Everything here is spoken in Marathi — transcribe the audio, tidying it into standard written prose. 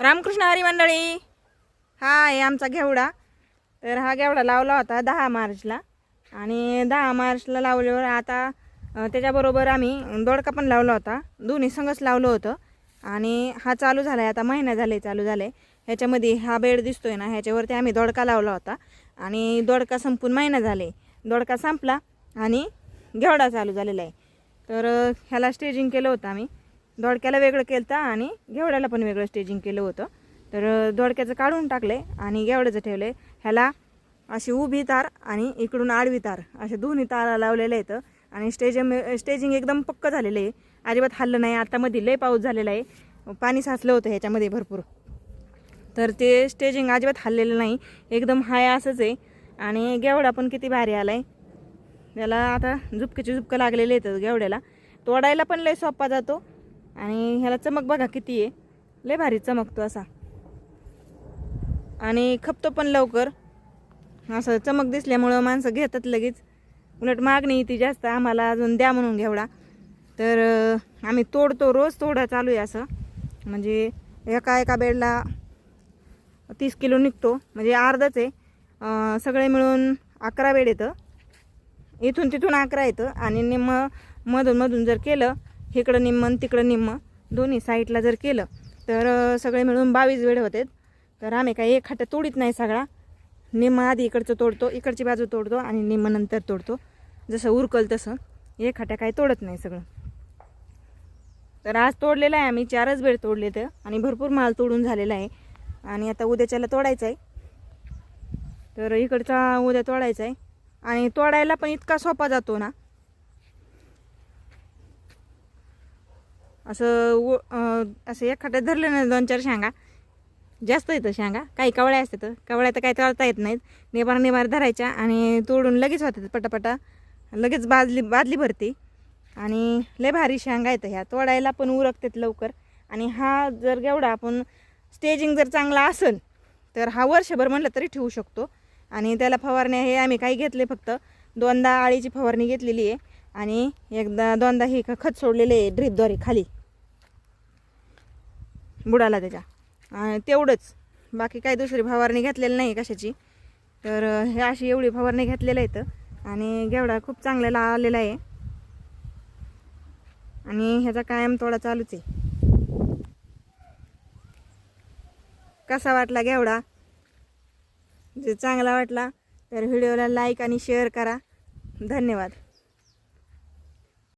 रामकृष्ण हरी मंडळी. हा आहे आमचा घेवडा. तर हा घेवडा लावला होता 10 मार्चला आणि 10 मार्चला लावल्यावर आता त्याच्याबरोबर आम्ही दोडका पण लावला होता. दोन्ही संगच लावलं होतं आणि हा चालू झाला आहे. आता महिना झाले चालू झाले. ह्याच्यामध्ये हा बेड दिसतोय ना, ह्याच्यावरती आम्ही दोडका लावला होता आणि दोडका संपून महिना झाले. दोडका संपला आणि घेवडा चालू झालेला आहे. तर ह्याला स्टेजिंग केलं होतं आम्ही. दोडक्याला वेगळं केलं होतं आणि घेवड्याला पण वेगळं स्टेजिंग केलं होतं. तर दोडक्याचं काढून टाकले आणि घेवड्याचं ठेवले. ह्याला अशी उभी तार आणि इकडून आडवी तार असे दोन्ही तारा लावलेले आहेत आणि स्टेजिंग एकदम पक्क झालेलं आहे. अजिबात हल्लं नाही. आता मध्ये लय पाऊस झालेला आहे, पाणी साचलं होतं ह्याच्यामध्ये भरपूर. तर ते स्टेजिंग अजिबात हल्लेलं नाही, एकदम हाय असंच आहे. आणि घेवडा पण किती भारी आला आहे. त्याला आता झुपकेचे झुपकं लागलेले आहेत घेवड्याला. तोडायला पण लय सोपा जातो आणि ह्याला चमक बघा किती आहे, लय भारी चमकतो असा आणि खपतो पण लवकर. असं चमक दिसल्यामुळं माणसं घेतात लगेच. उलट मागणी ती जास्त आम्हाला अजून द्या म्हणून घेवडा. तर आम्ही तोडतो, रोज तोडा चालू आहे असं. म्हणजे एका बेडला 30 किलो निघतो, म्हणजे अर्धच आहे. सगळे मिळून 11 बेड येतं. इथून तिथून 11 येतं आणि निम्म मधून जर केलं, इकडं निम्म आणि तिकडं निम्म दोन्ही साईडला जर केलं तर सगळे मिळून 22 बेड होते. तर आम्ही काही एक खाट्या तोडीत नाही सगळा. निम्म आधी इकडचं तोडतो, इकडची बाजू तोडतो आणि निम्म नंतर तोडतो. जसं उरकल तसं एक खाट्या काही तोडत नाही सगळं. तर आज तोडलेलं आहे आम्ही 4च बेड तोडले तर आणि भरपूर माल तोडून झालेला आहे. आणि आता उद्याच्याला तोडायचं आहे. तर इकडचा उद्या तोडायचा आहे आणि तोडायला पण इतका सोपा जातो ना. असं एक खाट्यात धरलं ना 2-4 शेंगा जास्त येतं. शेंगा काही कवळ्या असतात, कवळ्या तर काही तोडता येत नाहीत. निबार धरायच्या आणि तोडून लगेच होतात पटापटा, लगेच बादली भरते आणि लय भारी शेंगा येतं ह्या. तोडायला पण उरकतात लवकर. आणि हा जर घेवडा आपण स्टेजिंग जर चांगला असेल तर हा वर्षभर म्हटलं तरी ठेवू शकतो. आणि त्याला फवारण्या हे आम्ही काही घेतले, फक्त 2दा आळीची फवारणी घेतलेली आहे आणि 2दा हे खत सोडलेले आहे ड्रीपद्वारे खाली बुडाला त्याच्या. तेवढंच, बाकी काही दुसरी फवारणी घेतलेली नाही कशाची. तर हे अशी एवढी फवारणी घेतलेलं आहे आणि घेवडा खूप चांगल्याला आलेला आहे आणि ह्याचा कायम तोडा चालूच आहे. कसा वाटला घेवडा? जर चांगला वाटला तर व्हिडिओला लाईक आणि शेअर करा. धन्यवाद.